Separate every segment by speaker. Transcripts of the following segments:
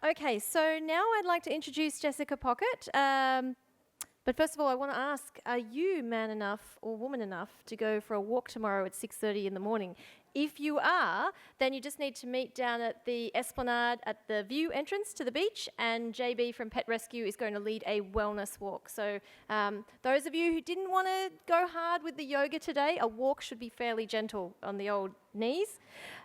Speaker 1: Okay, so now I'd like to introduce Jessica Pocket. But first of all, I want to ask, are you man enough or woman enough to go for a walk tomorrow at 6:30 in the morning? If you are, then you just need to meet down at the Esplanade at the view entrance to the beach, and JB from Pet Rescue is going to lead a wellness walk. So those of you who didn't want to go hard with the yoga today, a walk should be fairly gentle on the old knees.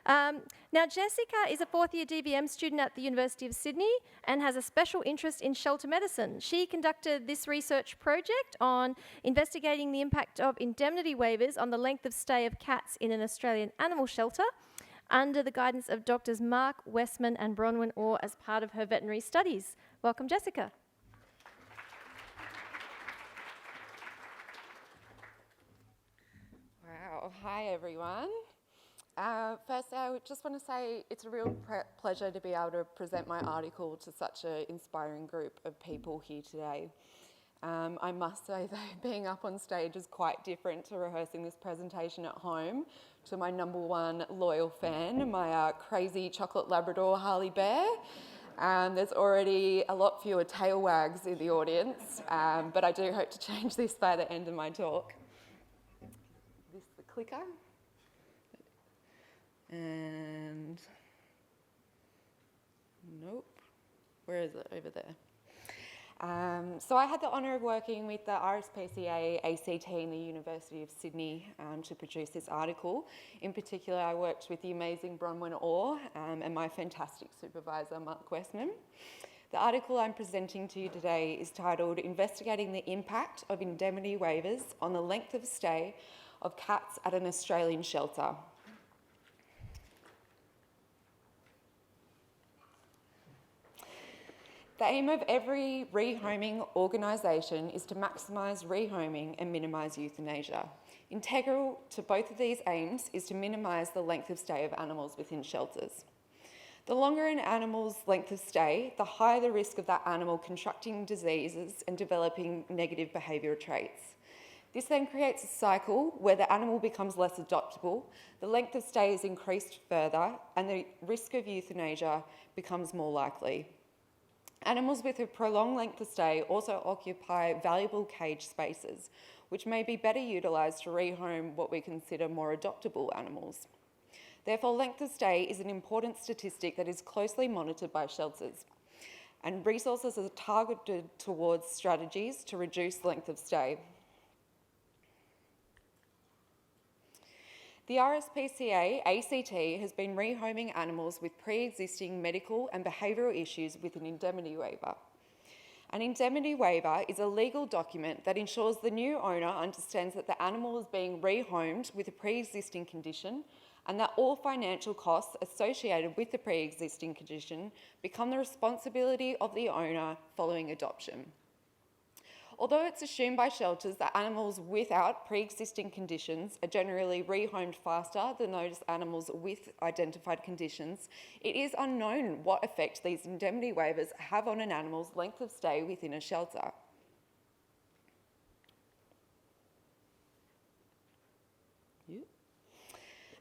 Speaker 1: Now, Jessica is a fourth-year DVM student at the University of Sydney and has a special interest in shelter medicine. She conducted this research project on investigating the impact of indemnity waivers on the length of stay of cats in an Australian animal shelter under the guidance of Doctors Mark Westman and Bronwyn Orr as part of her veterinary studies. Welcome, Jessica.
Speaker 2: Wow, hi everyone. First, I just want to say it's a real pleasure to be able to present my article to such an inspiring group of people here today. I must say though, being up on stage is quite different to rehearsing this presentation at home to my number one loyal fan, my crazy chocolate Labrador Harley Bear. There's already a lot fewer tail wags in the audience, but I do hope to change this by the end of my talk. Is this the clicker? And nope, where is it? Over there. So I had the honour of working with the RSPCA ACT and the University of Sydney to produce this article. In particular, I worked with the amazing Bronwyn Orr and my fantastic supervisor, Mark Westman. The article I'm presenting to you today is titled Investigating the Impact of Indemnity Waivers on the Length of Stay of Cats at an Australian Shelter. The aim of every rehoming organisation is to maximise rehoming and minimise euthanasia. Integral to both of these aims is to minimise the length of stay of animals within shelters. The longer an animal's length of stay, the higher the risk of that animal contracting diseases and developing negative behavioural traits. This then creates a cycle where the animal becomes less adoptable, the length of stay is increased further, and the risk of euthanasia becomes more likely. Animals with a prolonged length of stay also occupy valuable cage spaces, which may be better utilised to rehome what we consider more adoptable animals. Therefore, length of stay is an important statistic that is closely monitored by shelters, and resources are targeted towards strategies to reduce length of stay. The RSPCA ACT has been rehoming animals with pre-existing medical and behavioural issues with an indemnity waiver. An indemnity waiver is a legal document that ensures the new owner understands that the animal is being rehomed with a pre-existing condition and that all financial costs associated with the pre-existing condition become the responsibility of the owner following adoption. Although it's assumed by shelters that animals without pre-existing conditions are generally rehomed faster than those animals with identified conditions, it is unknown what effect these indemnity waivers have on an animal's length of stay within a shelter.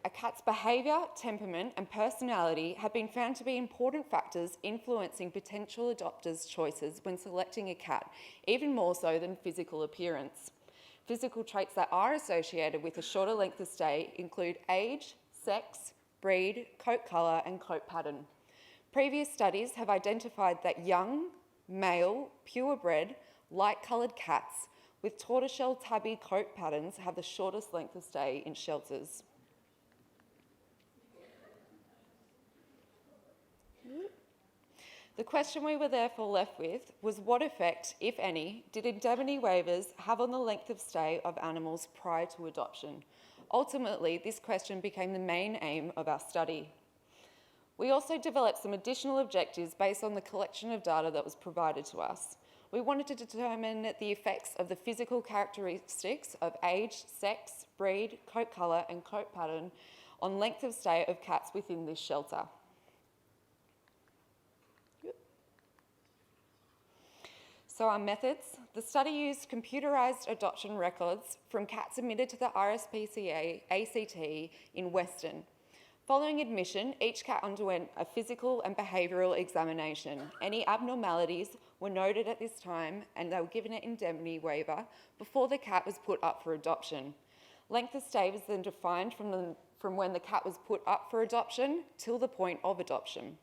Speaker 2: A cat's behaviour, temperament and personality have been found to be important factors influencing potential adopters' choices when selecting a cat, even more so than physical appearance. Physical traits that are associated with a shorter length of stay include age, sex, breed, coat colour and coat pattern. Previous studies have identified that young, male, purebred, light-coloured cats with tortoiseshell tabby coat patterns have the shortest length of stay in shelters. The question we were therefore left with was what effect, if any, did indemnity waivers have on the length of stay of animals prior to adoption? Ultimately, this question became the main aim of our study. We also developed some additional objectives based on the collection of data that was provided to us. We wanted to determine the effects of the physical characteristics of age, sex, breed, coat colour and coat pattern on length of stay of cats within this shelter. So our methods, the study used computerised adoption records from cats admitted to the RSPCA ACT in Western. Following admission, each cat underwent a physical and behavioural examination. Any abnormalities were noted at this time and they were given an indemnity waiver before the cat was put up for adoption. Length of stay was then defined from when the cat was put up for adoption till the point of adoption.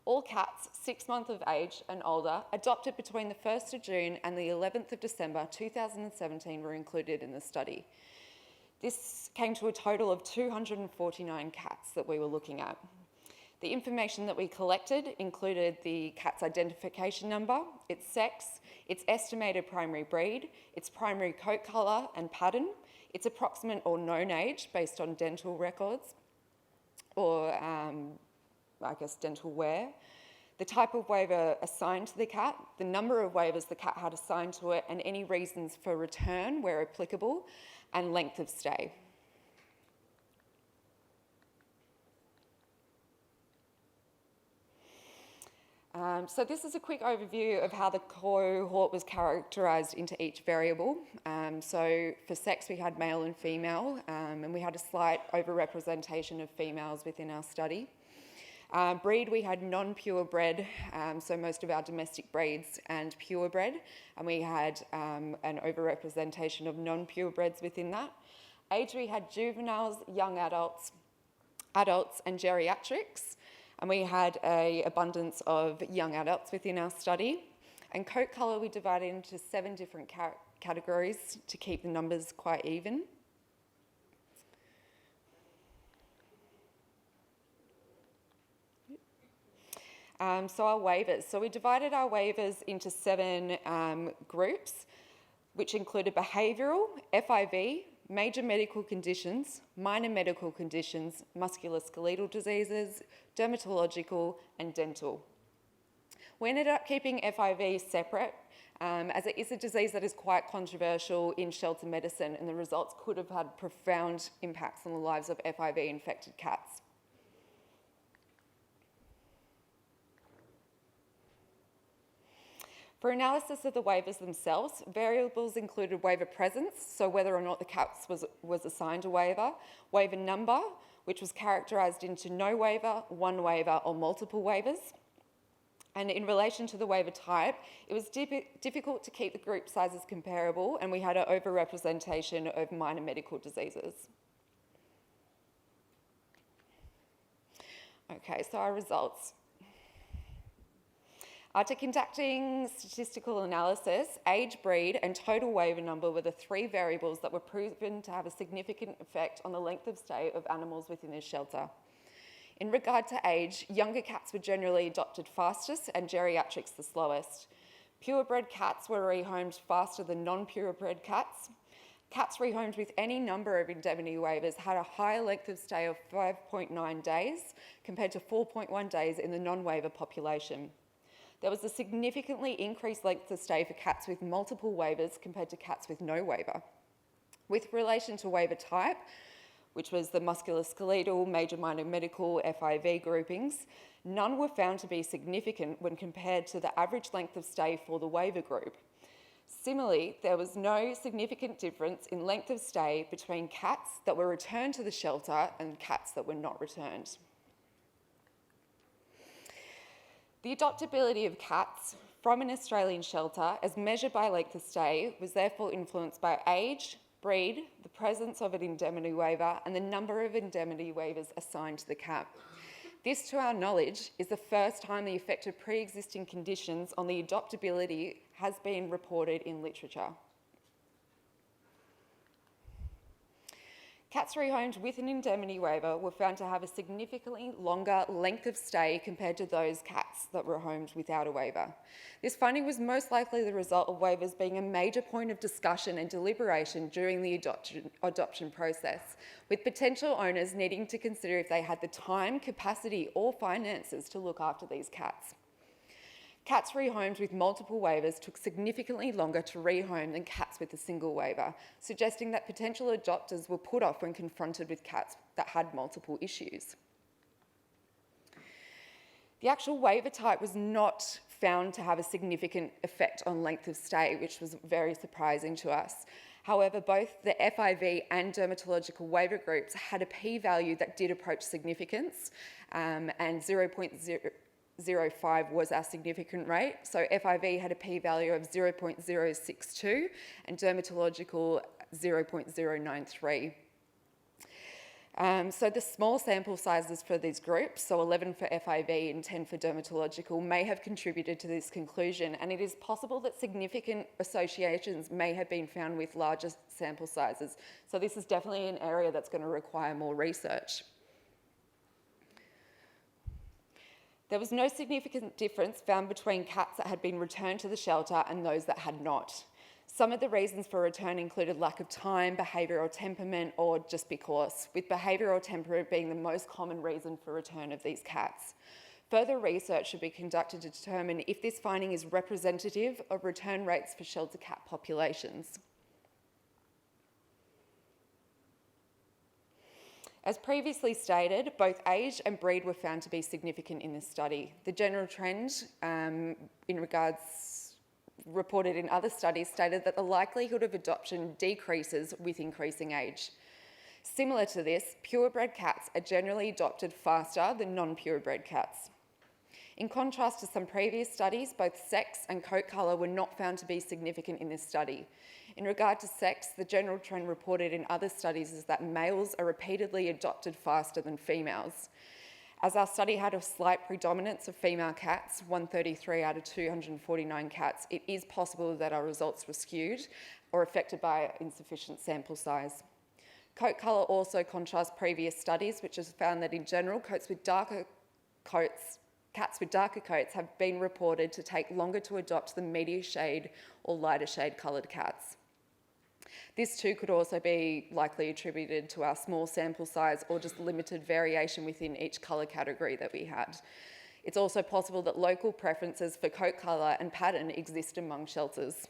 Speaker 2: All cats 6 months of age and older adopted between the 1st of June and the 11th of December 2017 were included in the study. This came to a total of 249 cats that we were looking at. The information that we collected included the cat's identification number, its sex, its estimated primary breed, its primary coat colour and pattern, its approximate or known age based on dental records or dental wear, the type of waiver assigned to the cat, the number of waivers the cat had assigned to it, and any reasons for return where applicable, and length of stay. So this is a quick overview of how the cohort was characterised into each variable. So for sex, we had male and female, and we had a slight overrepresentation of females within our study. Breed, we had non-purebred, so most of our domestic breeds and purebred, and we had an overrepresentation of non-purebreds within that. Age, we had juveniles, young adults, and geriatrics, and we had an abundance of young adults within our study. And coat colour, we divided into 7 different categories to keep the numbers quite even. So our waivers. So we divided our waivers into 7 groups, which included behavioural, FIV, major medical conditions, minor medical conditions, musculoskeletal diseases, dermatological, and dental. We ended up keeping FIV separate, as it is a disease that is quite controversial in shelter medicine, and the results could have had profound impacts on the lives of FIV-infected cats. For analysis of the waivers themselves, variables included waiver presence, so whether or not the cat was assigned a waiver, waiver number, which was characterised into no waiver, 1 waiver, or multiple waivers. And in relation to the waiver type, it was difficult to keep the group sizes comparable, and we had an overrepresentation of minor medical diseases. Okay, so our results. After conducting statistical analysis, age, breed, and total waiver number were the 3 variables that were proven to have a significant effect on the length of stay of animals within the shelter. In regard to age, younger cats were generally adopted fastest and geriatrics the slowest. Purebred cats were rehomed faster than non-purebred cats. Cats rehomed with any number of indemnity waivers had a higher length of stay of 5.9 days compared to 4.1 days in the non-waiver population. There was a significantly increased length of stay for cats with multiple waivers compared to cats with no waiver. With relation to waiver type, which was the musculoskeletal, major minor medical, FIV groupings, none were found to be significant when compared to the average length of stay for the waiver group. Similarly, there was no significant difference in length of stay between cats that were returned to the shelter and cats that were not returned. The adoptability of cats from an Australian shelter, as measured by length of stay, was therefore influenced by age, breed, the presence of an indemnity waiver, and the number of indemnity waivers assigned to the cat. This, to our knowledge, is the first time the effect of pre-existing conditions on the adoptability has been reported in literature. Cats rehomed with an indemnity waiver were found to have a significantly longer length of stay compared to those cats that were rehomed without a waiver. This finding was most likely the result of waivers being a major point of discussion and deliberation during the adoption process, with potential owners needing to consider if they had the time, capacity, or finances to look after these cats. Cats rehomed with multiple waivers took significantly longer to rehome than cats with a single waiver, suggesting that potential adopters were put off when confronted with cats that had multiple issues. The actual waiver type was not found to have a significant effect on length of stay, which was very surprising to us. However, both the FIV and dermatological waiver groups had a p-value that did approach significance, and 0.005 was our significant rate. So FIV had a p-value of 0.062 and dermatological 0.093. So the small sample sizes for these groups, so 11 for FIV and 10 for dermatological, may have contributed to this conclusion, and it is possible that significant associations may have been found with larger sample sizes. So this is definitely an area that's going to require more research. There was no significant difference found between cats that had been returned to the shelter and those that had not. Some of the reasons for return included lack of time, behavioural temperament, or just because, with behavioural temperament being the most common reason for return of these cats. Further research should be conducted to determine if this finding is representative of return rates for shelter cat populations. As previously stated, both age and breed were found to be significant in this study. The general trend in regards reported in other studies stated that the likelihood of adoption decreases with increasing age. Similar to this, purebred cats are generally adopted faster than non-purebred cats. In contrast to some previous studies, both sex and coat colour were not found to be significant in this study. In regard to sex, the general trend reported in other studies is that males are repeatedly adopted faster than females. As our study had a slight predominance of female cats, 133 out of 249 cats, it is possible that our results were skewed or affected by insufficient sample size. Coat colour also contrasts previous studies, which has found that in general, cats with darker coats have been reported to take longer to adopt than medium shade or lighter shade coloured cats. This too could also be likely attributed to our small sample size or just limited variation within each colour category that we had. It's also possible that local preferences for coat colour and pattern exist among shelters.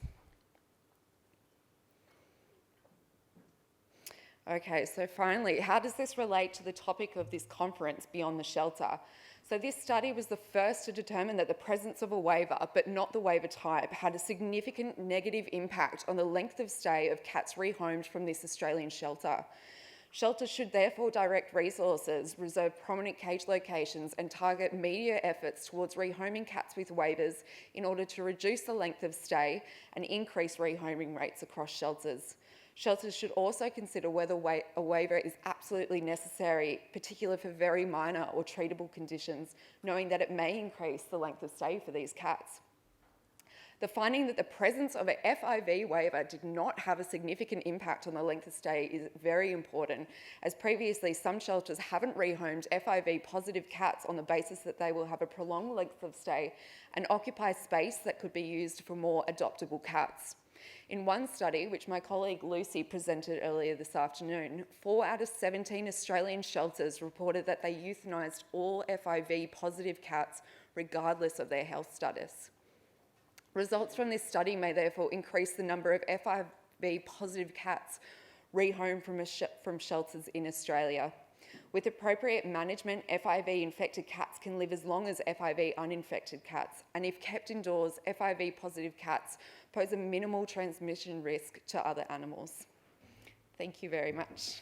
Speaker 2: Okay, so finally, how does this relate to the topic of this conference, Beyond the Shelter? So this study was the first to determine that the presence of a waiver, but not the waiver type, had a significant negative impact on the length of stay of cats rehomed from this Australian shelter. Shelters should therefore direct resources, reserve prominent cage locations, and target media efforts towards rehoming cats with waivers in order to reduce the length of stay and increase rehoming rates across shelters. Shelters should also consider whether a waiver is absolutely necessary, particularly for very minor or treatable conditions, knowing that it may increase the length of stay for these cats. The finding that the presence of an FIV waiver did not have a significant impact on the length of stay is very important, as previously some shelters haven't rehomed FIV positive cats on the basis that they will have a prolonged length of stay and occupy space that could be used for more adoptable cats. In one study, which my colleague Lucy presented earlier this afternoon, 4 out of 17 Australian shelters reported that they euthanised all FIV positive cats regardless of their health status. Results from this study may therefore increase the number of FIV positive cats rehomed from shelters in Australia. With appropriate management, FIV infected cats can live as long as FIV uninfected cats, and if kept indoors, FIV positive cats pose a minimal transmission risk to other animals. Thank you very much.